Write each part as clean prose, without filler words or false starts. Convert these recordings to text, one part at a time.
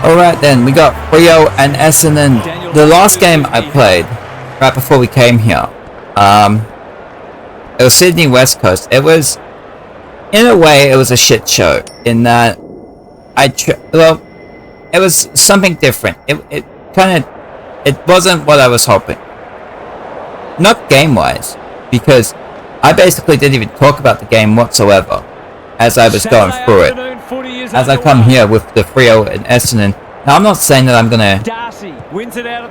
Alright then, we got Freo and Essendon. The last game I played, right before we came here, it was Sydney West Coast. It was, in a way, it was a shit show, in that it was something different. It wasn't what I was hoping. Not game-wise, because I basically didn't even talk about the game whatsoever as I was going through it. As I come here with the Freo and Essendon. Now, I'm not saying that I'm gonna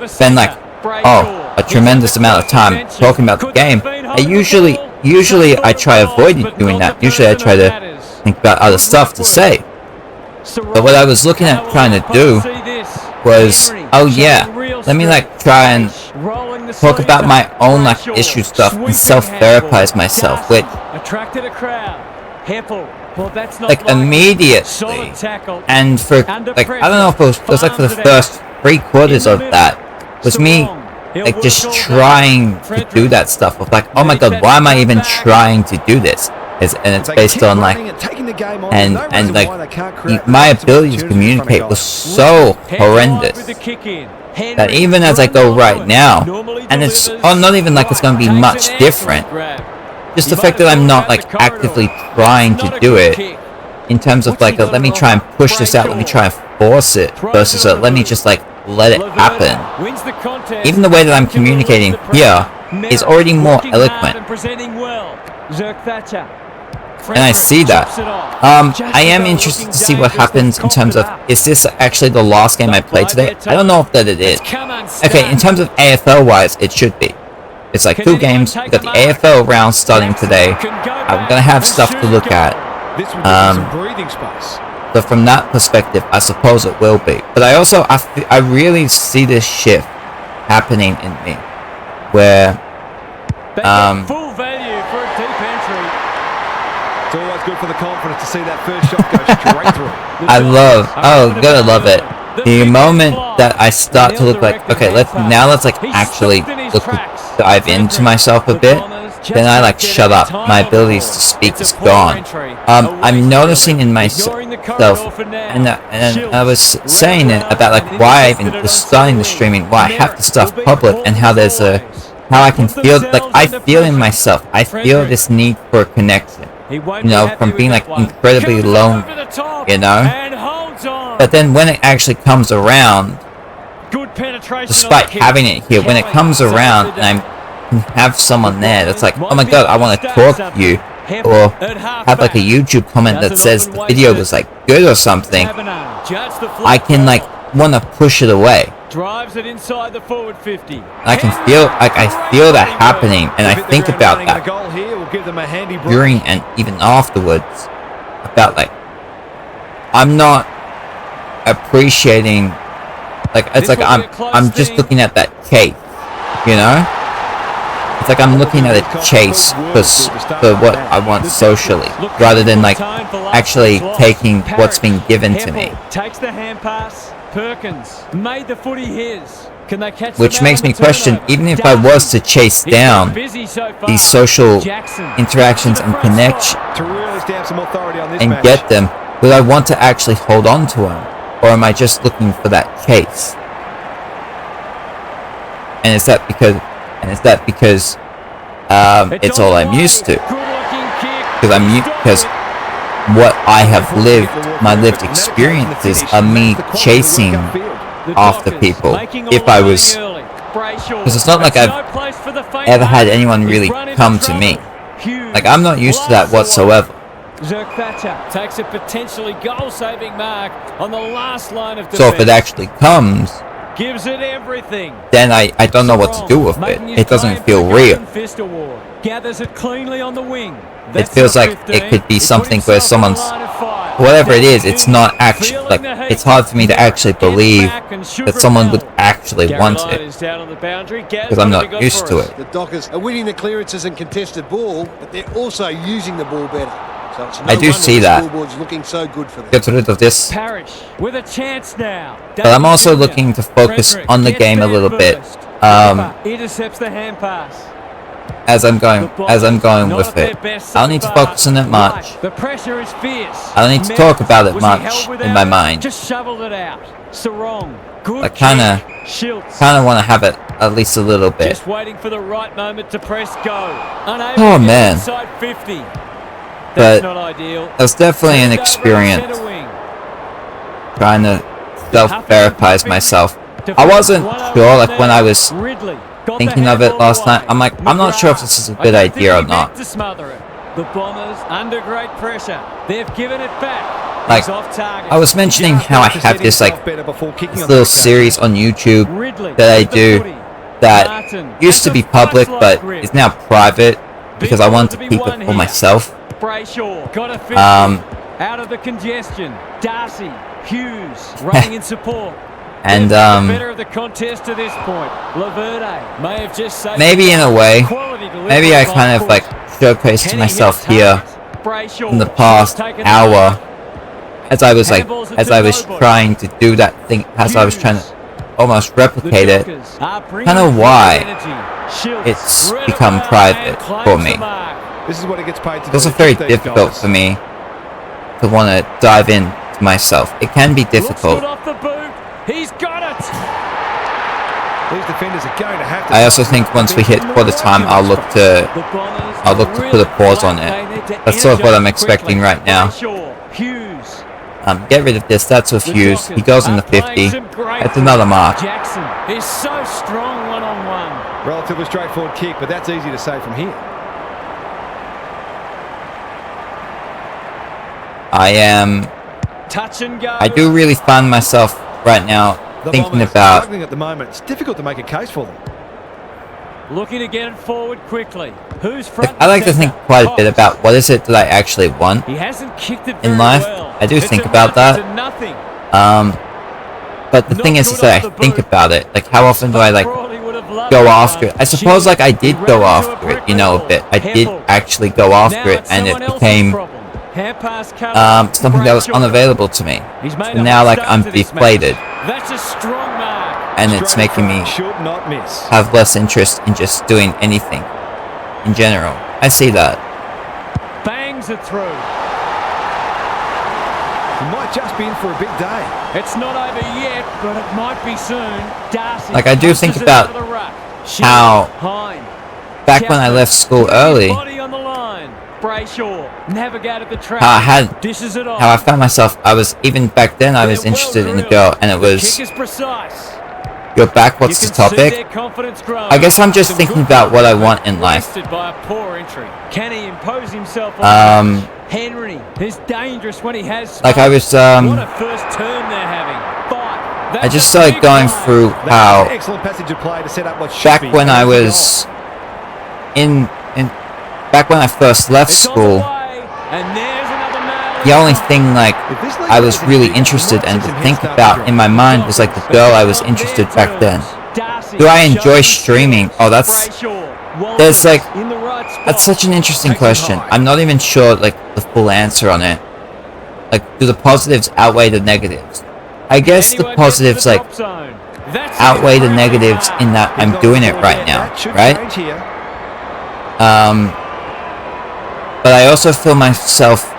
spend like, a tremendous amount of time talking about the game. Usually I try avoiding doing that. Usually I try to think about other stuff to say. But what I was looking at trying to do was, let me like try and talk about my own like issue stuff and self-therapize myself, which like immediately, and for like I don't know if it was like for the first 3/4 of that was me like just trying to do that stuff of like, oh my god, why am I even trying to do this? And it's based on like and like my ability to communicate was so horrendous that even as I go right now, and it's not even like it's going to be much different, just the fact that I'm not like actively trying to do it in terms of like let me try and push this out, let me try and force it, versus let me just like let it happen. Even the way that I'm communicating here is already more eloquent. And I see that. I am interested to see what happens in terms of, is this actually the last game I played today? I don't know if that it is. Okay, in terms of AFL wise, it should be. It's like 2 games, we got the AFL round starting today. I'm gonna have stuff to look at. So from that perspective, I suppose it will be. But I also, I really see this shift happening in me, where, full value for a deep entry. It's always good for the confidence to see that first shot go straight through. gotta love it. The moment that I start to look like, okay, let's like actually dive into myself a bit, then I like shut up. My abilities to speak is gone. I'm noticing in myself, and I was saying it about like why I even was starting the streaming, why I have the stuff public, and how there's how I can feel, like I feel in myself, I feel this need for a connection, you know, from being like incredibly lonely, you know? But then when it actually comes around, despite having it here, when it comes around and I can have someone there that's like, oh my god, I want to talk to you, or have like a YouTube comment that says the video was like good or something, I can like want to push it away. Drives it inside the forward 50. I can feel, like I feel that happening, and I think about that during and even afterwards, about like I'm not appreciating, like it's like I'm just looking at that chase, you know? It's like I'm looking at a chase for what I want socially, rather than like actually taking what's been given to me. Takes the hand pass. Perkins made the footy his. Can they catch? Which makes me question, even if I was to chase down these social interactions and connection and get them, would I want to actually hold on to them, or am I just looking for that chase? And is that because it's all I'm used to? Because what I have lived, my lived experiences are me chasing after people. If I was, because it's not like I've ever had anyone really come to me. Like I'm not used to that whatsoever. Thatcher takes a potentially goal-saving mark on the last line of defense. So if it actually comes, gives it everything, then I don't know what to do with it. It doesn't feel real. Gathers it cleanly on the wing. It feels like it could be something where someone's, whatever it is, it's not actually, like, it's hard for me to actually believe that someone would actually want it, because I'm not used to it. The Dockers are winning the clearances and contested ball, but they're also using the ball better. So it's no I do see that. looking so good for them. Get rid of this. Parrish with a chance now. But I'm also looking to focus on the game a little bit. Intercepts the hand pass. as I'm going with it. I don't need to focus on it much. The pressure is fierce. I don't need to talk about it much in my mind. Just shoveled it out. Sarong. Good I kinda want to have it at least a little bit. Just waiting for the right moment to press go. Oh man. Inside 50. But That's not ideal. it was definitely an experience trying to self-therapize myself. I wasn't sure, like when I was thinking of it last night, I'm like, I'm not sure if this is a good idea or not. The Bombers under great pressure. They've given it back. Like, I was mentioning how I have this little series on YouTube that I do that used to be public but is now private because I wanted to keep it for myself. Out of the congestion. Darcy, Hughes running in support. And better of the contest to this point. Laverde may have just saved maybe in a way, maybe I kind of like showcased myself here in the past hour as I was trying to do that thing, as I was trying to almost replicate it. Kind of why it's become private for me. This is what it gets paid to. It's also very difficult for me to want to dive in to myself. It can be difficult. He's got it. These defenders are going to have to. I also think once we hit quarter time, I'll look to put a pause on it. That's sort of what I'm expecting right now. Get rid of this. That's with Hughes. He goes in the 50. That's another mark. Jackson is so strong one-on-one. Relatively straightforward kick, but that's easy to say from here. I do really find myself right now thinking about. Struggling at the moment. It's difficult to make a case for them. Looking to get it forward quickly. Who's front? I like to think quite a bit about what is it that I actually want He hasn't kicked it in life. I do think about that. But the thing is that I think about it. Like, how often do I like go after it? I suppose like I did go after it, you know, a bit. I did actually go after it, and it became something that was unavailable to me. So now like I'm deflated, and it's making me have less interest in just doing anything in general. I see that. Bangs it through. He might just be in for a big day. It's not over yet, but it might be soon. Darcy, like I do think about how back when I left school early, how I found myself, even back then I was interested in the girl, and it was, you're back, what's the topic? I guess I'm just thinking about what I want in life. Can he impose himself on Henry is dangerous when he has. Like I was what a first term they're having. I just started going through how back when I was back when I first left school, the only thing like I was really interested in to think about in my mind was like the girl I was interested back then. Do I enjoy streaming? Oh, that's such an interesting question. I'm not even sure like the full answer on it. Like, do the positives outweigh the negatives? I guess the positives like outweigh the negatives in that I'm doing it right now, right? But I also feel myself.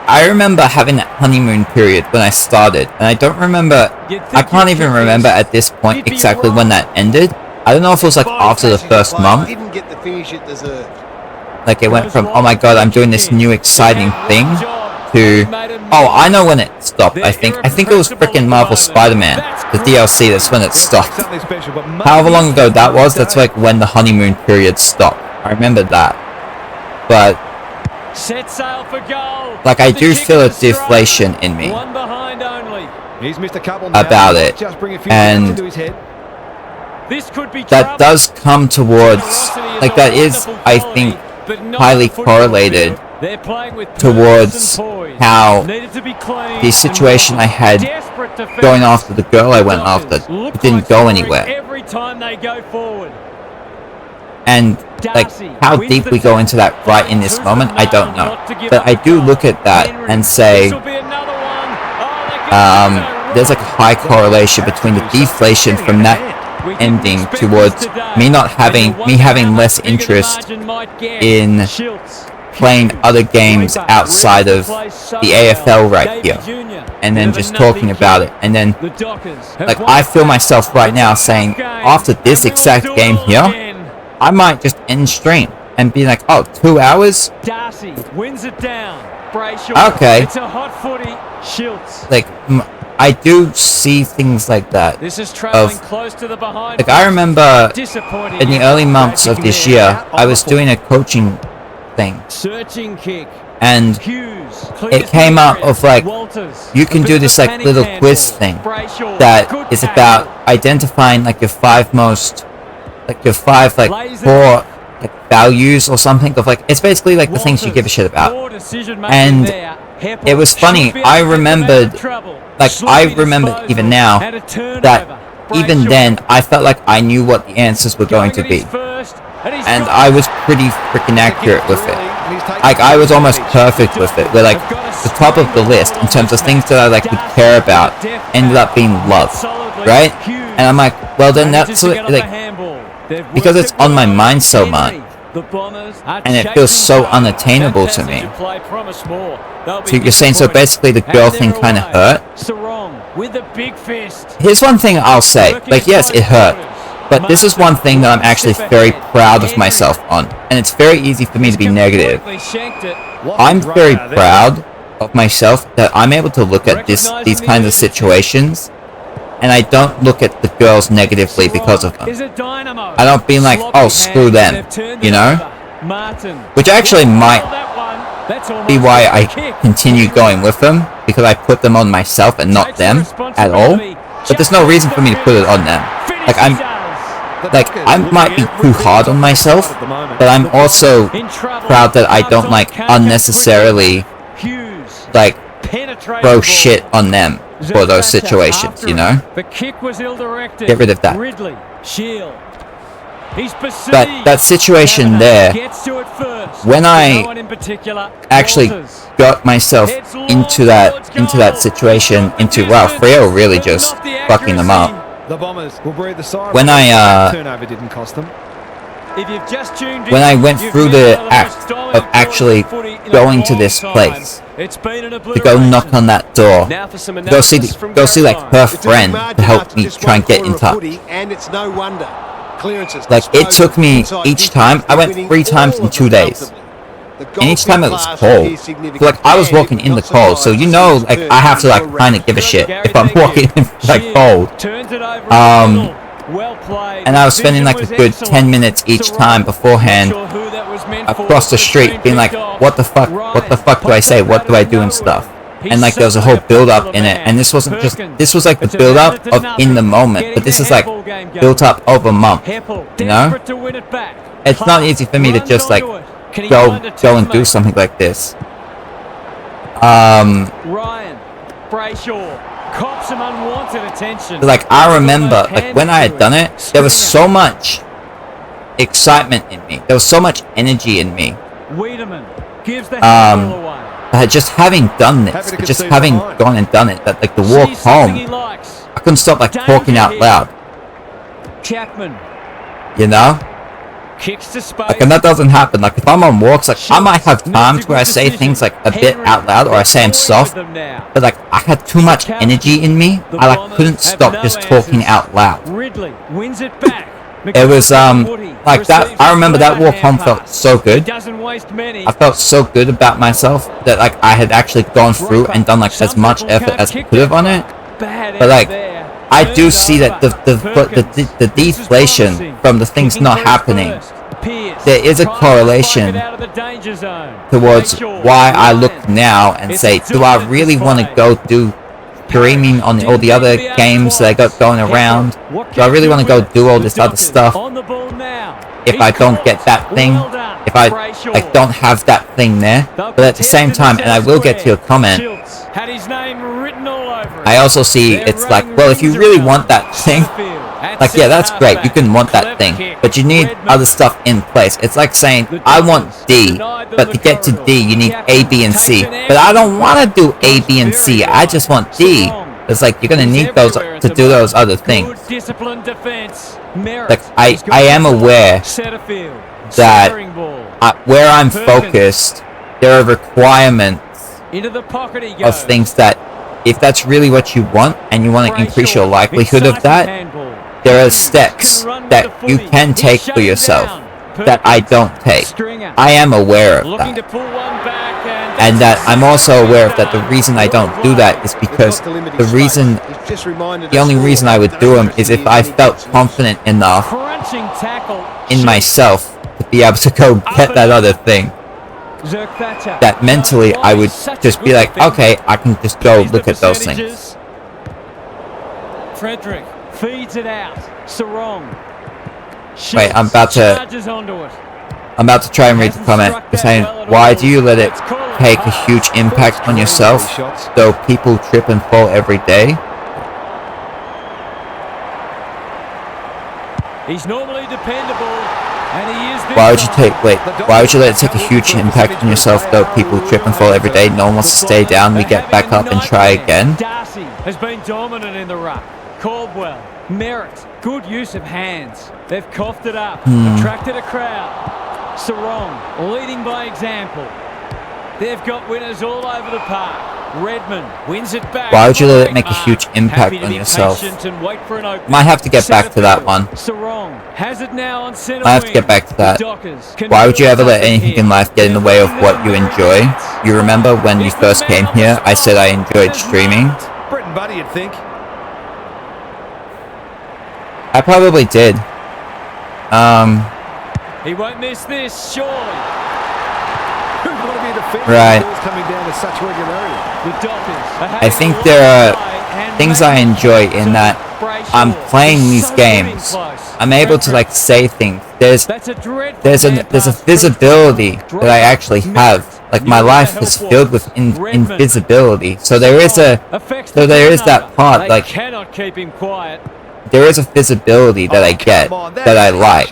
I remember having that honeymoon period when I started, and I can't even remember at this point exactly when that ended. I don't know if it was like after the first month. Like it went from, oh my god, I'm doing this new exciting thing, to, oh, I know when it stopped. I think it was freaking Marvel Spider-Man, the DLC. That's when it stopped. However long ago that was, that's like when the honeymoon period stopped. I remember that. But like I do feel a deflation in me about it, and that does come towards, like that is, I think, highly correlated towards how the situation I had going after the girl I went after, it didn't go anywhere. And like how deep we go into that right in this moment, I don't know. But I do look at that and say, there's like a high correlation between the deflation from that ending towards me having less interest in playing other games outside of the AFL right here, and then just talking about it. And then, like, I feel myself right now saying, after this exact game here, I might just end stream and be like, oh, 2 hours? Darcy wins it down. Okay. It's a hot footy. Schultz. Like, I do see things like that. This is traveling close to the behind. Like, I remember in the early months of this year, I was doing a coaching thing. Searching kick. And it came up of like, you can do this like little quiz thing that is about identifying like your five core like values or something of like, it's basically like the things you give a shit about. And it was funny, I remembered even now that even then I felt like I knew what the answers were going to be. And I was pretty freaking accurate with it. Like, I was almost perfect with it. Where, like, the top of the list, in terms of things that I, like, would care about, ended up being love. Right? And I'm like, well, then that's, like, because it's on my mind so much, and it feels so unattainable to me. So you're saying, so basically the girl thing kind of hurt? Here's one thing I'll say. Like, yes, it hurt. But this is one thing that I'm actually very proud of myself on. And it's very easy for me to be negative. I'm very proud of myself that I'm able to look at these kinds of situations, and I don't look at the girls negatively because of them. I don't be like, oh, screw them, you know? Which actually might be why I continue going with them, because I put them on myself and not them at all. But there's no reason for me to put it on them. Like, I might be too hard on myself, but I'm also proud that I don't, like, unnecessarily, like, throw shit on them for those situations, you know? Get rid of that. But that situation there, when I actually got myself into that situation, wow, Freo really just fucking them up. The Bombers will breathe the sigh. When I turnover didn't cost them. When I went through the act of actually going to this place, to go knock on that door, go see like her friend to help me try and get in touch. Like, it took me each time. I went 3 times in 2 days. And each time it was cold. So, like, I was walking in the cold, so you know, like, I have to, like, kind of give a shit if I'm walking in, like, cold. And I was spending, like, a good 10 minutes each time beforehand across the street being like, what the fuck do I say? What do I do and stuff? And, like, there was a whole build-up in it. And this was, like, the build-up of in the moment. But this is, like, built up over a month, you know? It's not easy for me to just, like, go and do something like this. Ryan Brayshaw cops some unwanted attention. Like, I remember, like, when I had done it, there was so much excitement in me. There was so much energy in me. Wiedemann gives the handball away. Just having done this, just having gone and done it, that, like, the walk home, I couldn't stop, like, talking out loud. Chapman, you know? kicks to space. Like, and that doesn't happen. Like, if I'm on walks, like, I might have times where I say things, like, a bit out loud, or I say I'm soft, but, like, I had too much energy in me, I, like, couldn't stop just talking out loud. Ridley wins it back. It was, like, that, I remember that walk home felt so good. I felt so good about myself that, like, I had actually gone through and done, like, as much effort as I could have on it. But, like, I do see that the deflation from the things not happening, there is a correlation towards why I look now and say, do I really want to go do streaming on all the other games that I got going around? Do I really want to go do all this other stuff if I don't get that thing? If I don't have that thing there? But at the same time, and I will get to your comment, I also see it's like, well, if you really want that thing, like, yeah, that's great, you can want that thing, but you need other stuff in place. It's like saying, I want D, but to get to D, you need A, B, and C. But I don't want to do A, B, and C, I just want D. It's like you're gonna need those to do those other things. Like I am aware that where I'm focused, there are requirements of things that, if that's really what you want and you want to increase your likelihood of that, there are steps that you can take for yourself that I don't take. I am aware of that. And that I'm also aware of that the reason I don't do that is because the only reason I would do them is if I felt confident enough in myself to be able to go get that other thing. That mentally I would just be like, okay, I can just go look at those things. Frederick feeds it out. Sarong. Wait, I'm about to try and read the comment. You're saying, why do you let it take a huge impact on yourself so people trip and fall every day? He's normally dependable, and he is. Why would you let it take a huge impact on yourself though people trip and fall every day? No one wants to stay down, we get back up and try again. Darcy has been dominant in the ruck. Caldwell, Merritt, good use of hands. They've coughed it up, attracted a crowd. Sarong leading by example. They've got winners all over the park. Redmond wins it back. Why would you let it make a huge impact on yourself? Might have to get back to that one. Sarong has it now on center. I have to get back to that. Why would you ever let anything in life get in the way of what you enjoy? You remember when you first came here, I said I enjoyed streaming? Britain, buddy, you'd think. I probably did. He won't miss this, surely. Right. I think there are things I enjoy in that I'm playing these games. I'm able to like say things. There's a visibility that I actually have. Like my life is filled with invisibility. So there is that part, like there is a visibility that I get that I like.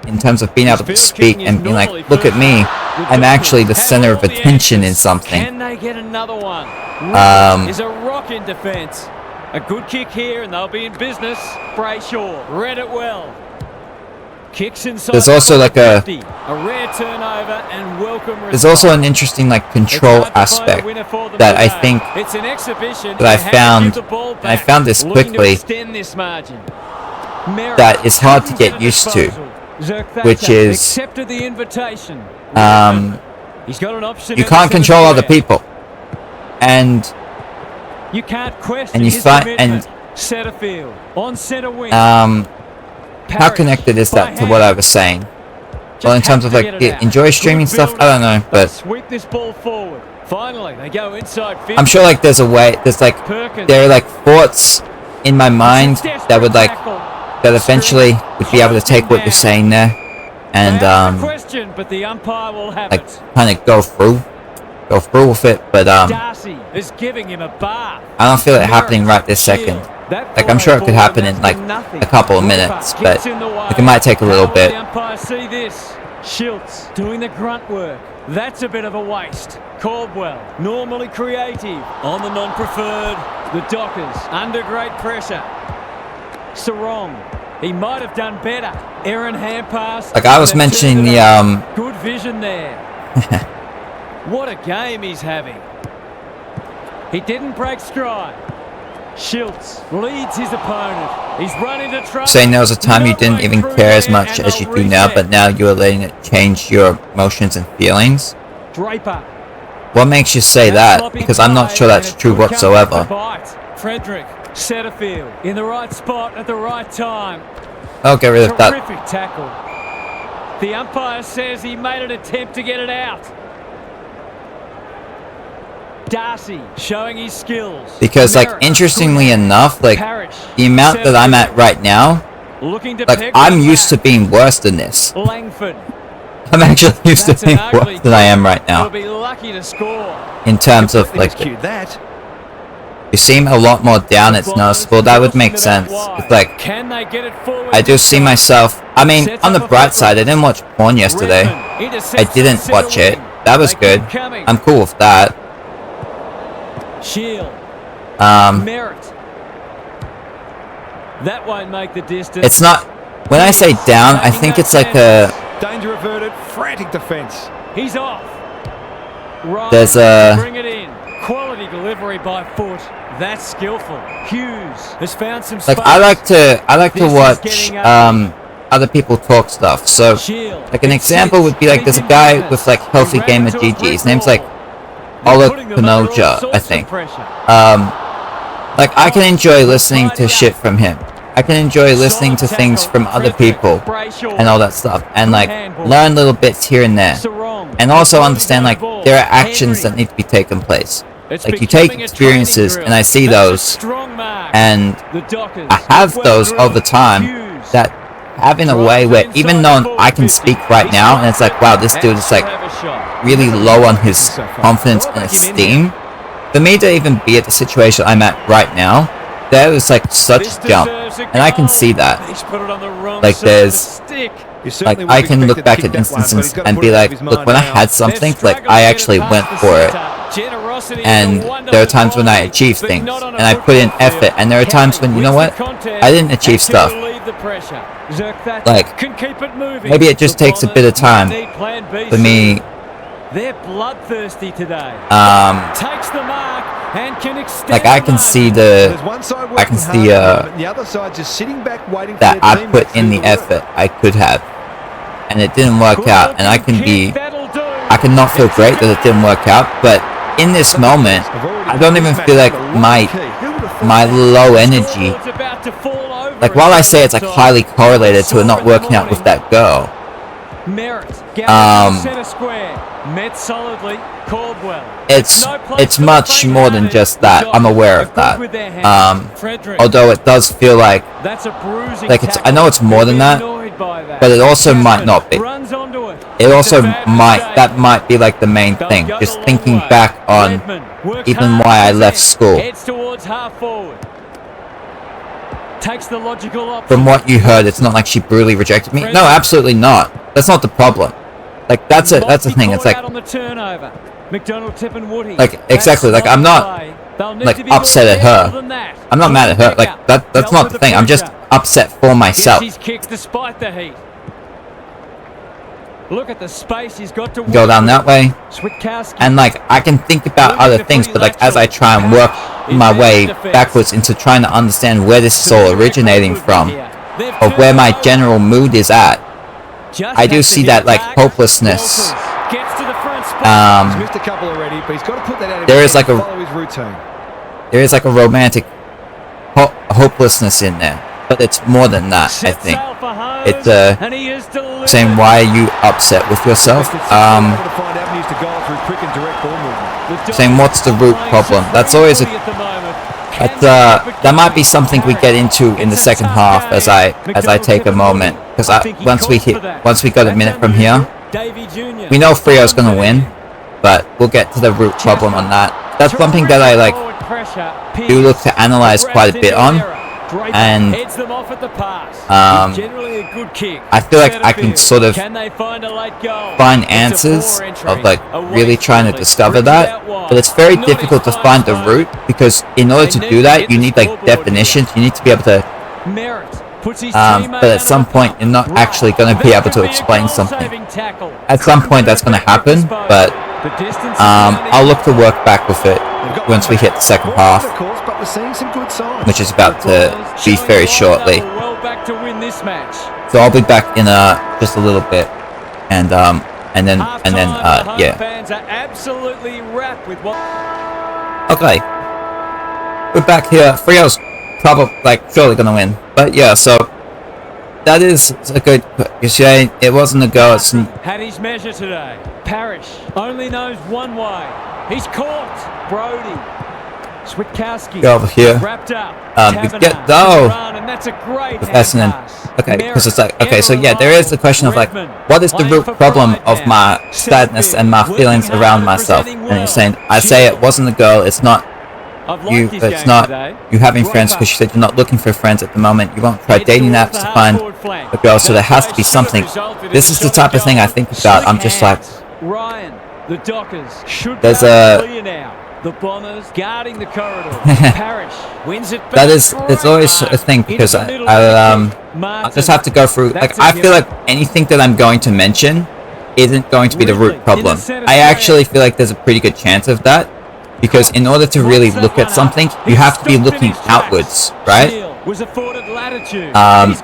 In terms of being able to speak and being like, look at me, I'm actually the center of attention in something. Can they get another one? Is a rock in defence. A good kick here and they'll be in business. Brayshaw read it well. Kicks inside. There's also like a rare turnover and welcome. There's also an interesting like control aspect that I think it's an exhibition that I found this quickly that is hard to get used to. Which is, you can't control other people, and you can't question Setterfield on center wing. How connected is that to what I was saying? Well, in terms of like enjoy streaming stuff, I don't know, but sweep this ball forward. Finally, they go inside. I'm sure like there are like thoughts in my mind that would like. That eventually would be able to take what you're saying there and like kind of go through with it, but I don't feel it happening right this second. Like I'm sure it could happen in like a couple of minutes, but like, it might take a little bit. Schultz doing the grunt work. That's a bit of a waste. Caldwell, normally creative on the non-preferred. The Dockers under great pressure. Sarong, he might have done better. Aaron hand pass. Like I was mentioning the good vision there. What a game he's having. He didn't break stride. Schultz leads his opponent. He's run into trouble. Saying there was a time you didn't even care as much as you do now, but now you are letting it change your emotions and feelings. Draper. What makes you say that? Because I'm not sure that's true whatsoever. Frederick. Setterfield in the right spot at the right time. I'll get rid of that. Terrific tackle. The umpire says he made an attempt to get it out. Darcy showing his skills. Because like interestingly enough, like the amount that I'm at right now, like I'm used to being worse than this. Langford. I'm actually used to being worse than I am right now. In terms of like you seem a lot more down, it's noticeable. That would make sense. It's like, I do see myself. I mean, on the bright side, I didn't watch porn yesterday. I didn't watch it. That was good. I'm cool with that. Shield Merit. That won't make the distance. It's not. When I say down, I think it's like a. Danger averted, frantic defence. He's off. Right. There's a. Bring it in. Quality delivery by foot. That's skillful. Hughes has found some space. Like I like to watch other people talk stuff. So like an example would be like there's a guy with like healthy game of GG. His name's like Ola Pinoja, I think. Like I can enjoy listening to shit from him. I can enjoy listening to things from other people and all that stuff, and like learn little bits here and there, and also understand like there are actions that need to be taken place. Like you take experiences, and I see those, and I have those all the time. That have in a way where even though I can speak right now, and it's like, wow, this dude is like really low on his confidence and esteem. For me to even be at the situation I'm at right now, there was like such a jump, and I can see that. Like there's, like I can look back at instances and be like, look, when I had something, like I actually went for it. And there are times when I achieve things, and I put in effort, and there are times when, you know what, I didn't achieve stuff. Like, maybe it just takes a bit of time for me. They're bloodthirsty today. Takes the mark and can extend like I can see the other side just sitting back waiting for that I put in the effort I could have, and it didn't work out, and I cannot feel great that it didn't work out, but in this moment I don't even feel like my low energy, like while I say it's like highly correlated to it not working out with that girl, it's much more than just that. I'm aware of that. Although it does feel like it's, I know it's more than that, but it also might not be. It also might be like the main thing. Just thinking back on even why I left school. From what you heard, it's not like she brutally rejected me. No, absolutely not. That's not the problem. Like that's it. That's the thing. It's like exactly. Like I'm not like upset at her. I'm not mad at her. Like that's not the thing. I'm just upset for myself. Look at the space he's got to go down that way, and like I can think about other things, but like as I try and work my way backwards into trying to understand where this is all originating from, or where my general mood is at, I do see that like hopelessness. There is like a romantic hopelessness in there, but it's more than that. I think it's saying, why are you upset with yourself? Saying, what's the root problem? That's always that might be something we get into in the second half as I take a moment, because once we got a minute from here, we know Freo's gonna win, but we'll get to the root problem on that. That's one thing that I like do look to analyze quite a bit on. And I feel like I can sort of find answers of like really trying to discover that, but it's very difficult to find the root, because in order to do that you need like definitions. You need to be able to but at some point you're not actually going to be able to explain something. At some point that's going to happen, but I'll look to work back with it once we hit the second half, which is about to be very shortly. So I'll be back in just a little bit, and then yeah. Okay, we're back here. Freo's probably surely gonna win, but yeah. So that is a good. You say it wasn't a go. It's had his measure today. Parrish only knows one way. He's caught. Brody. Switkowski. Go over here. Wrapped up. You get and that's a great with Essendon. Okay, because it's like, okay, so yeah, there is the question of like, what is the root problem of my sadness and my feelings around myself? And you're saying, I say it wasn't a girl. It's not you. It's not you having friends, because you said you're not looking for friends at the moment. You won't try dating apps to find a girl, so there has to be something. This is the type of thing I think about. I'm just like, Ryan, the Dockers should there's The Bombers guarding the corridor. Parrish wins it back. That is, it's always a thing because I just have to go through. Like, I feel like anything that I'm going to mention isn't going to be the root problem. I actually feel like there's a pretty good chance of that, because in order to really look at something, you have to be looking outwards, right?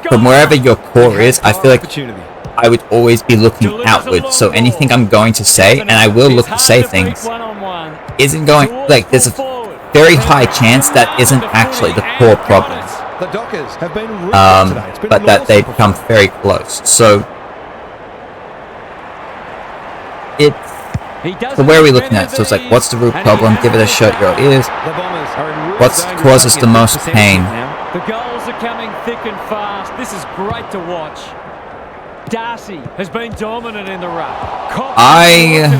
From wherever your core is, I feel like I would always be looking outwards. So anything I'm going to say, and I will look to say things, isn't going, like, there's a very high chance that isn't actually the core problem. But that they become very close. So so where are we looking at? So it's like, what's the root problem? Give it a shot, your ears. What causes the most pain? The goals are coming thick and fast. This is great to watch. Darcy has been dominant in the ruck.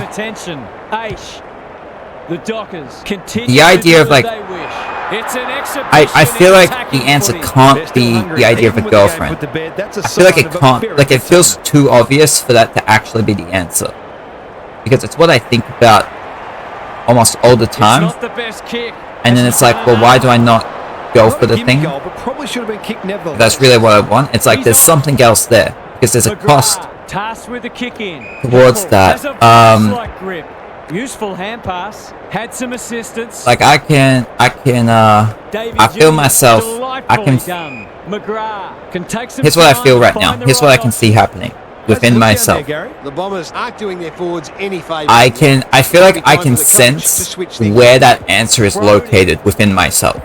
Attention. Aish. The Dockers continue. The idea of, like, it's an I feel like the answer can't be the idea of a girlfriend. I feel like it can't, like, it feels too obvious for that to actually be the answer. Because it's what I think about almost all the time. And then it's like, well, why do I not go for the thing? That's really what I want. It's like there's something else there. Because there's a cost towards that. Useful hand pass, had some assistance. Like I feel myself, here's what I feel right now. Here's what I can see happening within myself. The Bombers aren't doing their forwards any favours. I feel like I can sense where that answer is located within myself.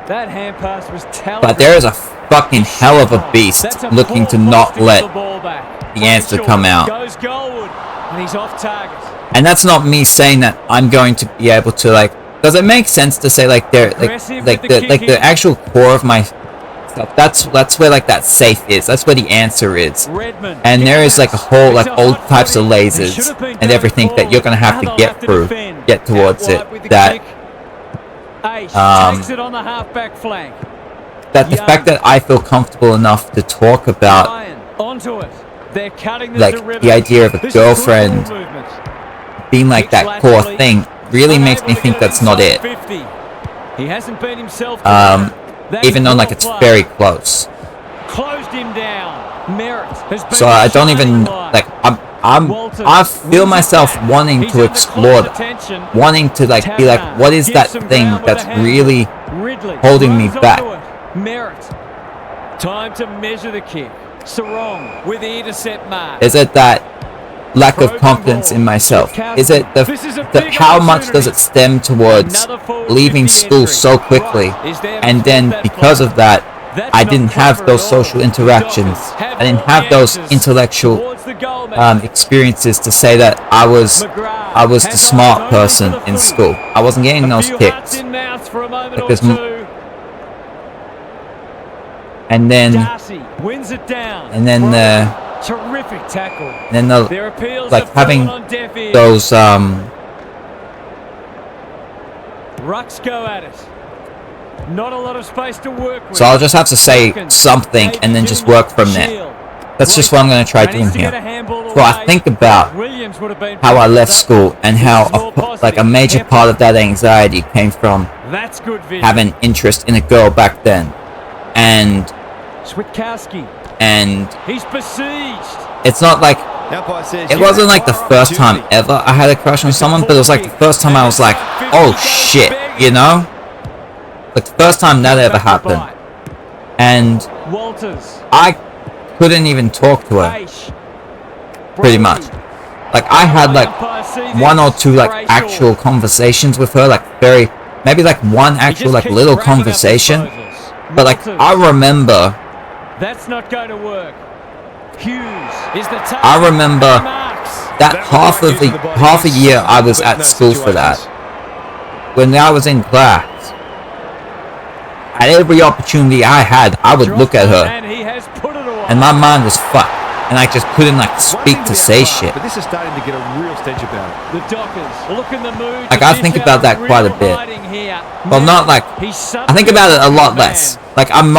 That hand pass was but there is a fucking hell of a beast looking to not let the answer come out. Goes goalward, and he's off target. And that's not me saying that I'm going to be able to, like, does it make sense to say, like, the actual core of my stuff, that's where, like, that safe is, that's where the answer is. And there is, like, a whole, like, all types of lasers and everything that you're gonna have to get through, get towards it, that that the fact that I feel comfortable enough to talk about, like, the idea of a girlfriend being like that core thing really makes me think that's not it. Even though, like, it's very close. So I don't even, like, I feel myself wanting to explore that, wanting to, like, be like, what is that thing that's really holding me back? Time to measure the kick. Sarong with the intercept mark. Is it that lack of confidence in myself? Is it the how much does it stem towards leaving school so quickly, and then because of that I didn't have those social interactions, I didn't have those intellectual experiences to say that I was the smart person in school. I wasn't getting those kicks because and then terrific tackle. And then like having those rucks go at it. Not a lot of space to work with. So I'll just have to say something and then just work from there. That's just what I'm going to try doing here. So I think about how I left school and how a major part of that anxiety came from having interest in a girl back then. And he's besieged. It's not like it wasn't like the first time ever I had a crush on someone, but it was like the first time I was like, oh shit, you know? Like the first time that ever happened. And I couldn't even talk to her. Pretty much. Like I had like one or two like actual conversations with her, like maybe like one actual like little conversation. But like I remember that's not going to work. I remember that half a year I was at school for that. When I was in class, at every opportunity I had, I would look at her, and my mind was fucked, and I just couldn't like speak to say shit. But this is starting to get a real stench about it. The Dockers look in the mood. Like I think about that quite a bit. Well, not like I think about it a lot less. Like I'm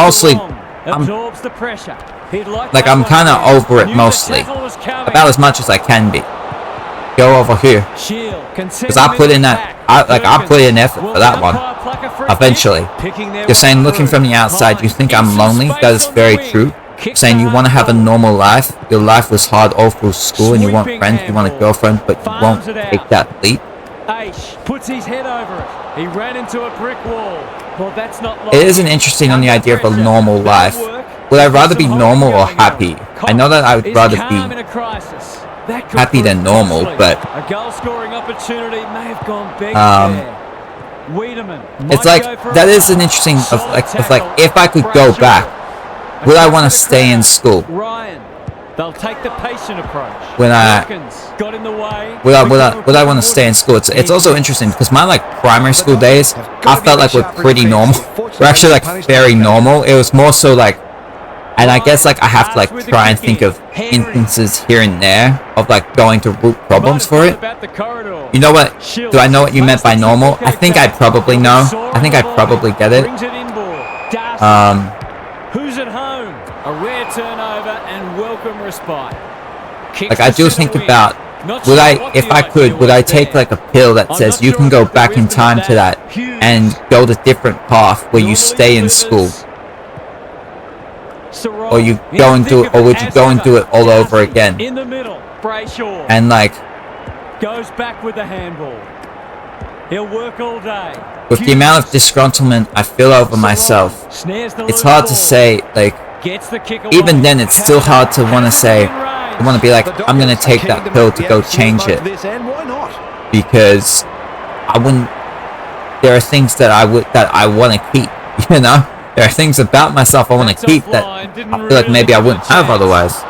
kind of over it mostly, about as much as I can be. go over here. Shield can send Because I him put into in that, attack. I put in effort Will for that the one. umpire pluck a free kick? Eventually. Picking their You're saying way looking through. from the outside, you think I'm Instant lonely? space That is on the very wing. true. Kick Saying you the want to have a hard normal life, your life was hard all through school, and you want Sweeping friends, you want a handball. girlfriend, but you won't Farms it take out. that leap. Aish puts his head over it. He ran into a brick wall. Well, that's not It isn't interesting on the Under idea of a pressure. normal That'll life. work. Would I There's rather be some normal or holding going happy? on. I know that I would Is rather calm be in a crisis. That could happy prove than normal, costly. but A goal-scoring opportunity may have gone begging there. Wiedemann it's might like go for that a is an mark. interesting of Solid like tackle. if I could go Brayshaw. back, would I want to Across the stay in crowd. school? Ryan, they'll take the patient approach. When I- Hawkins got in the way. Would I want to stay in school? It's also interesting because my like primary school days, I felt like were pretty normal. We're actually like very normal. It was more so like, and I guess like I have to like try and think of instances here and there of like going to root problems for it. You know what? Do I know what you meant by normal? I think I probably know. I think I probably get it. Who's at home? A rare turnover and welcome respite. Like I do think about, would I, if I could, would I take like a pill that says you can go back in time to that and go the different path where you stay in school, or you go and do it, or would you go and do it all over again? In the middle, Brayshaw And like goes back with the handball. He'll work all day. with the amount of disgruntlement I feel over myself, it's hard to say like. Even then, it's still hard to want to say, I want to be like, I'm going to take that pill to go change it. Because I wouldn't, there are things that I want to keep, you know? There are things about myself I want to keep that I feel like maybe I wouldn't have otherwise.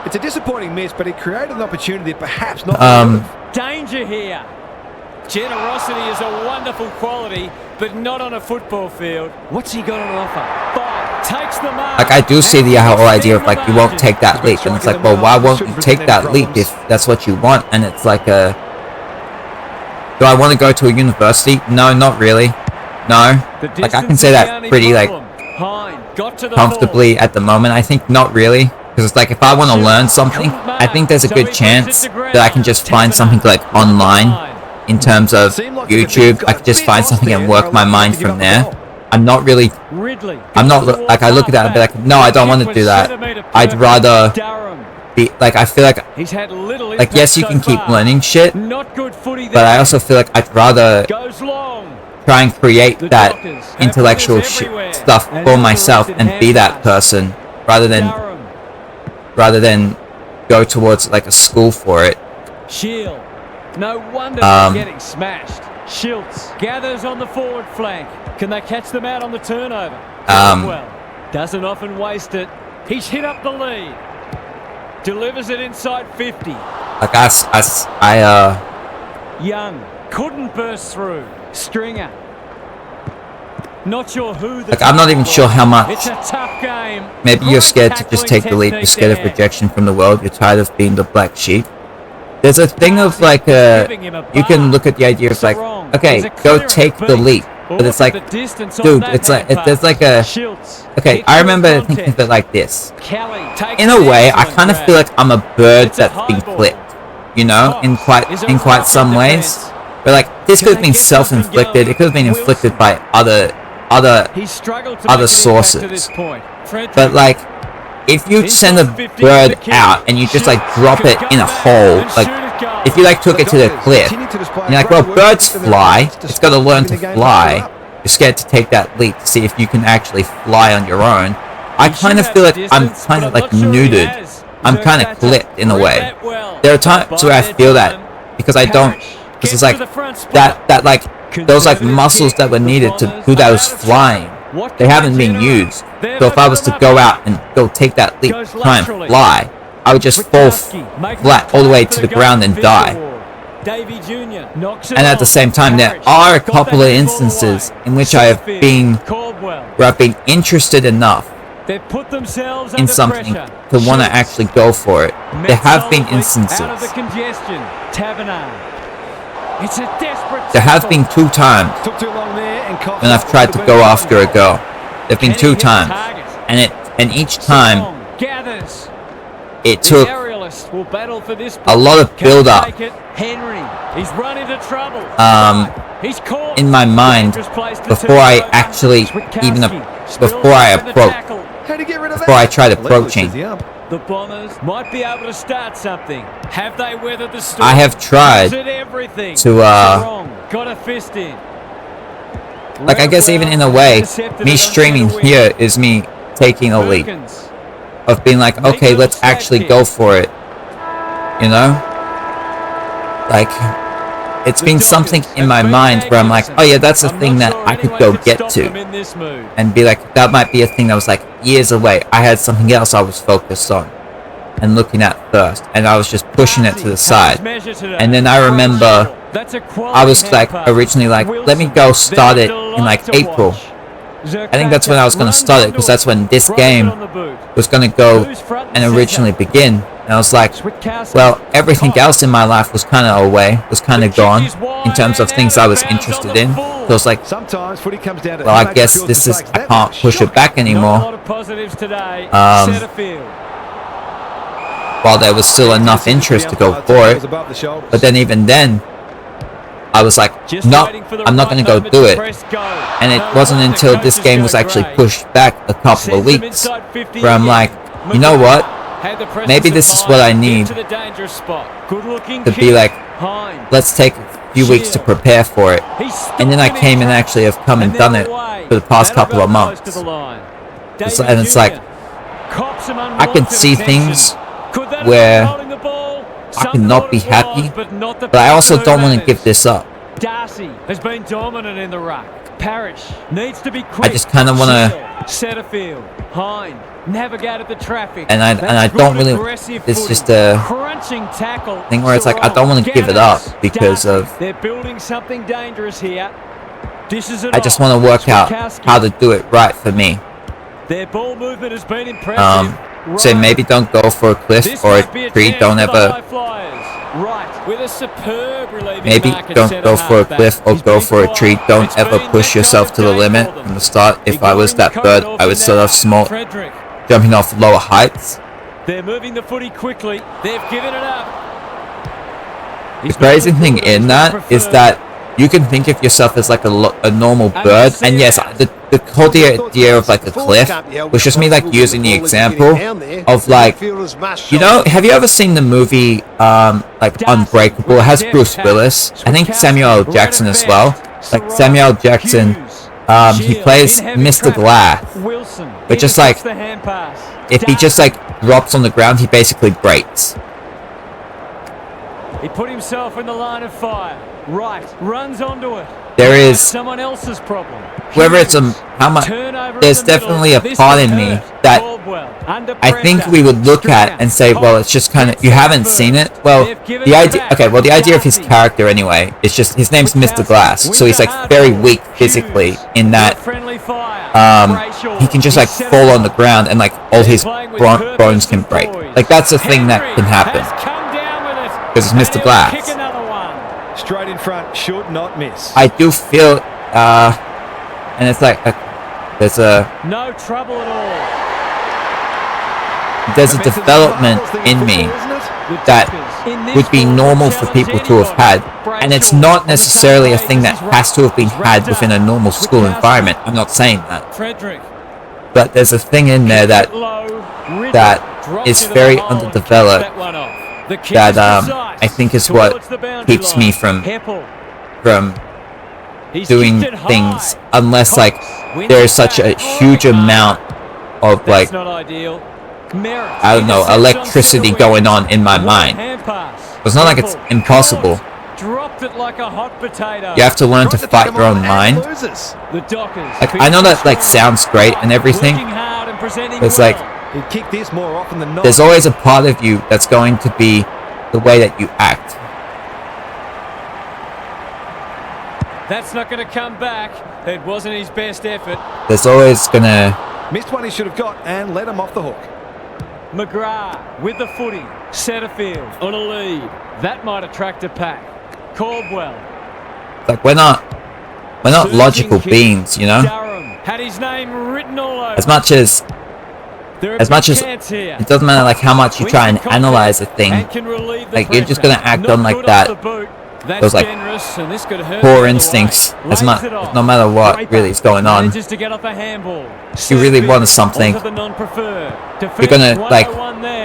It's a disappointing miss, but it created an opportunity perhaps not. Danger here. Generosity is a wonderful quality, but not on a football field. What's he got on offer? Five, takes the mark. Like I do see the whole idea of like you won't take that leap, and it's like, well, why won't you take that leap if that's what you want? And it's like do I want to go to a university? No, not really. No, like I can say that pretty like comfortably at the moment. I think not really, because it's like if I want to learn something, I think there's a good chance that I can just find something like online. In terms of YouTube, I could just find something and work my mind from there. I'm not like I look at that and be like, no, I don't want to do that. I'd rather be like, I feel like yes, you can keep learning shit, but I also feel like I'd rather try and create that intellectual stuff for myself and be that person rather than go towards like a school for it. No wonder they're getting smashed. Schultz gathers on the forward flank. Can they catch them out on the turnover? Well, doesn't often waste it. He's hit up the lead. Delivers it inside 50. Like Young couldn't burst through. Stringer. Not sure who. Like I'm not even sure how much. It's a tough game. Maybe you're scared to just take the leap. You're scared of rejection from the world. You're tired of being the black sheep. There's a thing of like you can look at the idea of like, okay, go take the leap, but it's like, dude, it's like there's like a, okay, I remember thinking of it like this. In a way, I kind of feel like I'm a bird that's been clipped, you know, in quite some ways. But like this could have been self-inflicted. It could have been inflicted by other sources. But like, if you send a bird out and you just like drop it in a hole, like if you like took it to the cliff, and you're like, well, birds fly, it's got to learn to fly. You're scared to take that leap to see if you can actually fly on your own. I kind of feel like I'm kind of like neutered. I'm kind of clipped in a way. There are times where I feel that because I don't, because it's like that like those like muscles that were needed to do those flying, they haven't been used. So if I was to go out and go take that leap, try and fly, I would just fall flat all the way to the ground and die. And at the same time, there are a couple of instances in which I have been, where I've been interested enough in something to want to actually go for it. There have been instances. There have been 2 times when I've tried to go after a girl. There have been 2 times, and each time it took first will battle for this. a lot of build-up Henry, he's run into trouble. He's caught in my mind before I actually even before I approach, before I tried approaching. The Bombers might be able to start something. Have they weathered the storm? I have tried everything to got a fist in. like, I guess even in a way, me streaming here is me taking a leap of being like, okay, let's actually go for it. You know? Like, it's been something in my mind where I'm like, oh yeah, that's a thing that I could go get to. And be like, that might be a thing that was like years away. I had something else I was focused on and looking at first. And I was just pushing it to the side. And then I remember I was like originally like, let me go start it in like April. I think that's when I was going to start it, because that's when this game was going to go and originally begin. And I was like, well, everything else in my life was kind of away, was kind of gone in terms of things I was interested in. So I was like, well, I guess this is, I can't push it back anymore. While there was still enough interest to go for it. But then even then, I was like, no, I'm not going to go do it. And it wasn't until this game was actually pushed back a couple of weeks where I'm like, you know what? Maybe this is what I need to be like, let's take a few weeks to prepare for it. And then I came and actually have come and done it for the past couple of months. And it's like, I can see things where I cannot be happy, but I also don't want to give this up. Darcy has been dominant in the ruck. Parrish needs to be quick. I just kind of want to Setterfield, Hine navigated the traffic. And I don't really. It's just a crunching tackle thing where it's like, I don't want to give it up because of. They're building something dangerous here. This is I just want to work out how to do it right for me. Their ball movement has been impressive. So maybe don't go for a cliff or a tree. Don't ever. Maybe don't go for a cliff or go for a tree. Don't ever push yourself to the limit from the start. If I was that bird, I would start off small, jumping off lower heights. They're moving the footy quickly. They've given it up. The crazy thing in that is that you can think of yourself as like a normal bird, and yes, the whole idea of like a cliff was just me like using the example of like, you know, have you ever seen the movie like Unbreakable? It has Bruce Willis, I think Samuel L. Jackson as well. Like Samuel L. Jackson, he plays Mr. Glass, but just like if he just like drops on the ground, he basically breaks. He put himself in the line of fire. Right, runs onto it. There is someone else's problem. Whether it's how much, there's definitely a part in me that I think we would look at and say, well, it's just kind of, you haven't seen it. Well, the idea, okay, well, the idea of his character anyway, it's just his name's Mr. Glass, so he's like very weak physically in that he can just like fall on the ground and like all his bones can break. Like that's a thing that can happen because it's Mr. Glass. Straight in front, should not miss. I do feel, and it's like, there's a... No trouble at all. There's a development in me that would be normal for people to have had. And it's not necessarily a thing that has to have been had within a normal school environment. I'm not saying that. But there's a thing in there that is very underdeveloped. That I think is what keeps me from doing things, unless like there is such a huge amount of like, I don't know, electricity going on in my mind. It's not like it's impossible. You have to learn to fight your own mind. Like I know that like sounds great and everything. It's like there's always a part of you that's going to be the way that you act. That's not going to come back. It wasn't his best effort. There's always gonna... Missed one he should have got and let him off the hook. McGrath with the footy. Setterfield on a lead. That might attract a pack. Caldwell. Like we're not logical beings, you know? Durham had his name written all over. As much as as much as it doesn't matter like how much you try and analyze a thing, like you're just gonna act on like that, those like poor instincts, as much, no matter what really is going on. If you really want something, you're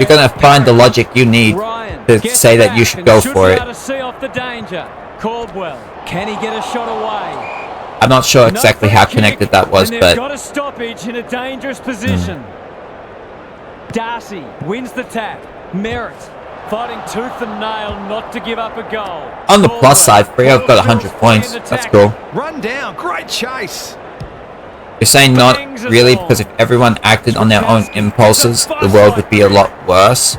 gonna find the logic you need to say that you should go for it. Can he get a shot away? I'm not sure exactly how connected that was, but got a stoppage in a dangerous position. Darcy wins the tap. Merritt fighting tooth and nail not to give up a goal. On the plus side, Freo've got 100 points. That's cool. Run down, great chase. You're saying not really, because if everyone acted on their own impulses, the world would be a lot worse.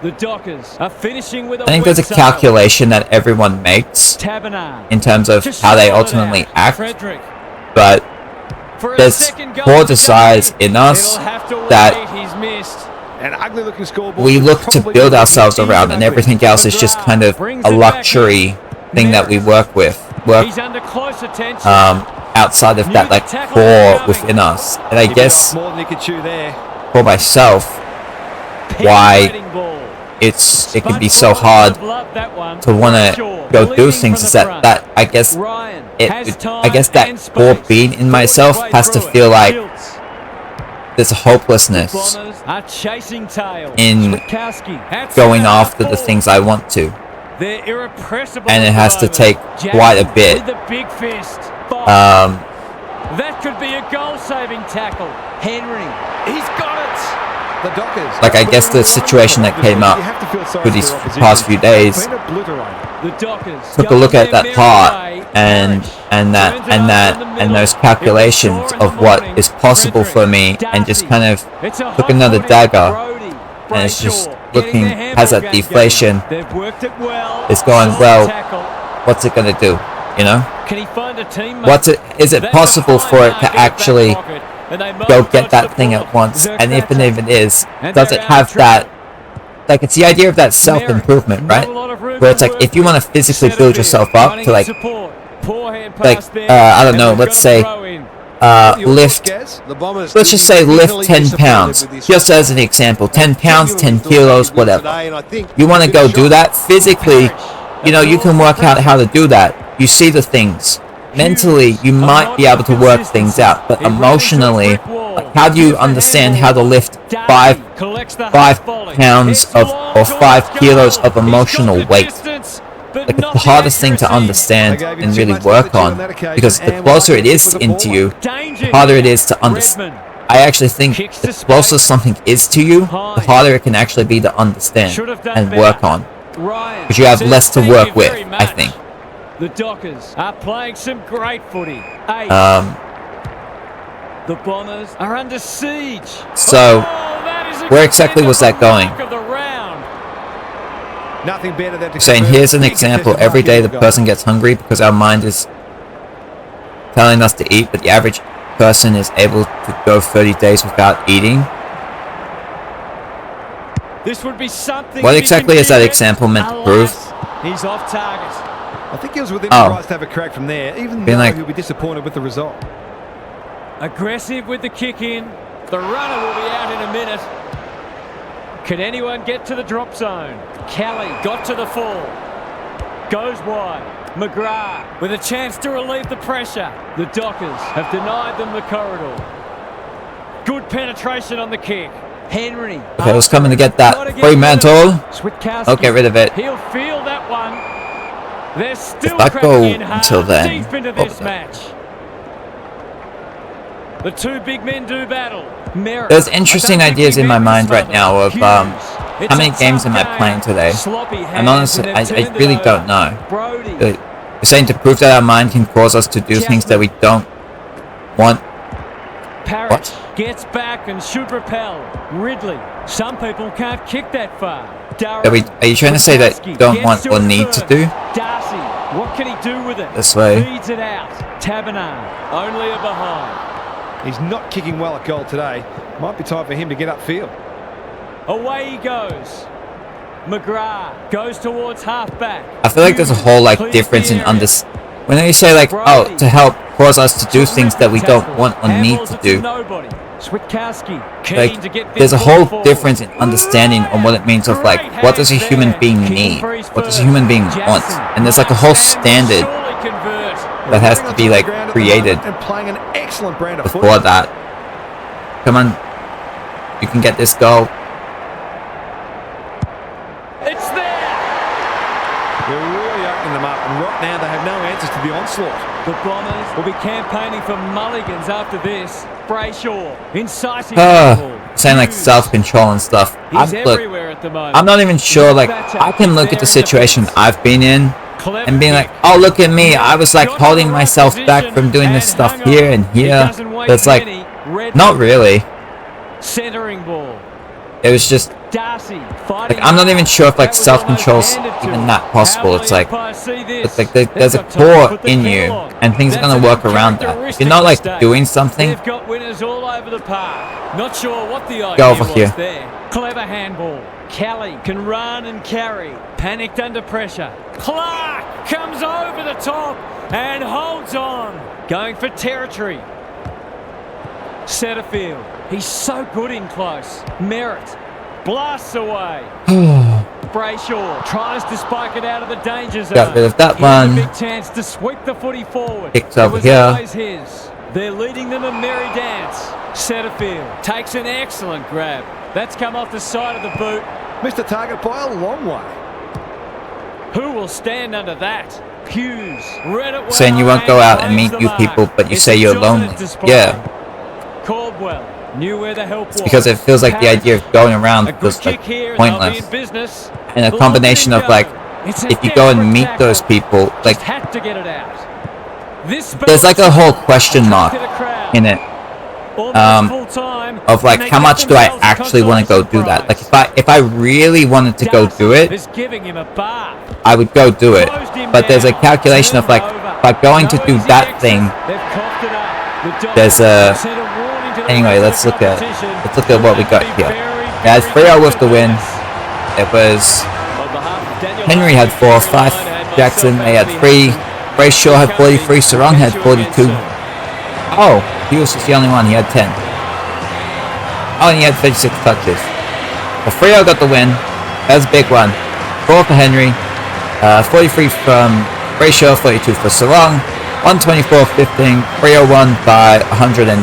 The Dockers are finishing with I think there's a calculation that everyone makes in terms of how they ultimately act, but there's poor desires in us that we look to build ourselves around, and everything else is just kind of a luxury thing that we work with, outside of that like core within us. And I guess for myself, why it can be so hard to want to go do things is that I guess that core being in myself has to feel like there's a hopelessness in going after the things I want to, and it has to take quite a bit. That could be a goal-saving tackle. Henry, he's got it. Like I guess the situation that came up for these past few days, took a look at that part and those calculations of what is possible for me, and just kind of took another dagger, and it's just looking, has that deflation. It's going, well, what's it gonna do? You know? Is it possible for it to actually go get that thing at once? And if it even is, does it have that, like, it's the idea of that self-improvement, right? Where it's like, if you want to physically build yourself up to like I don't know, let's say lift, let's just say lift 10 pounds, just as an example, 10 pounds, 10 kilos, whatever. You want to go do that physically, you know, you can work out how to do that. You see the things. Mentally, you might be able to work things out, but emotionally, like, how do you understand how to lift 5 pounds of, or 5 kilos of emotional weight? Like, it's the hardest thing to understand and really work on, because the closer it is into you, the harder it is to understand. I actually think the closer something is to you, the harder it can actually be to understand and work on, because you have less to work with, I think. The Dockers are playing some great footy. The Bombers are under siege. So, where exactly was that going? Nothing better than saying, here's an example. Every day the person gets hungry because our mind is telling us to eat, but the average person is able to go 30 days without eating. This would be something. What exactly is that example meant to prove? He's off target. I think he was within the rights to have a crack from there, even though like, he'll be disappointed with the result. Aggressive with the kick in. The runner will be out in a minute. Can anyone get to the drop zone? Kelly got to the full. Goes wide. McGrath with a chance to relieve the pressure. The Dockers have denied them the corridor. Good penetration on the kick. Henry. Okay, I was coming to get that. Fremantle. I'll get rid of it. He'll feel that one. They're still if I go until then, deep into this match. The two big men do battle. There's interesting ideas in my mind right now of how many games am I playing today. And honestly, I really don't know. You're saying to prove that our mind can cause us to do things that we don't want. What? Gets back and should repel. Ridley. Some people can't kick that far. Are you trying to say that you don't want or need to do? Darcy, what can he do with it? This way. Feeds it out. Taberner, only a behind. He's not kicking well at goal today. Might be time for him to get upfield. Away he goes. McGrath goes towards half-back. I feel like there's a whole like difference in when you say like, oh, to help cause us to do things that we don't want or need to do. Switkowski, keen Like, to get there's a this whole ball difference in forward. understanding on what it means of like, what does a human being need? What does a human being want? And there's like a whole standard that has to be like created and playing an excellent brand of before that. Come on, you can get this goal. It's there. They're really opening them up, and right now they have no answers to the onslaught. The Bombers will be campaigning for mulligans after this. Brayshaw, incisive. Saying like self-control and stuff. He's Look, everywhere at the moment. I'm not even sure, like, I can look at the situation I've been in and being like, oh, look at me, I was like holding myself back from doing this stuff here and here. But it's like, not really. Centering ball. It was just, Darcy, like, I'm not even sure if like self-control's even that possible. It's like there's a core in you and things are going to work around that. If you're not like doing something, They've got winners all over the park. Not sure what the idea go over was here. there. Clever handball. Kelly can run and carry. Panicked under pressure. Clark comes over the top and holds on. Going for territory. Setterfield. He's so good in close. Merritt blasts away. Brayshaw tries to spike it out of the danger zone. Got rid of that Here's one. a big chance to sweep the footy forward. Kicked It over was here. always his. They're leading them a merry dance. Setterfield takes an excellent grab. That's come off the side of the boot. Missed the target by a long way. Who will stand under that? Hughes. Read it well Saying you won't go out and lays meet the new mark. people, but you It's say a you're dominant lonely. display. Yeah, Caldwell knew where the help was. because it feels like the idea of going around A good feels like kick here and they'll be pointless. in business. And a combination of like, It's a if you go and desperate meet tackle. those people, like, Just had to get it out. This there's like a whole question mark in it. Of like, how much do I actually want to go do that? Like, if I really wanted to go do it, I would go do it. But there's a calculation of like, by going to do that thing, there's a. Anyway, let's look at what we got here. We had 3-0 with the win. It was Henry had 4, 5 Jackson they had 3, Brayshaw had 43, Sarong had 42. Oh, he was just the only one. He had 10. Oh, and he had 36 touches. Well, 3-0 got the win. That was a big one. 4 for Henry, 43 from Brayshaw, 42 for Sarong, 124-15, 301 by 109.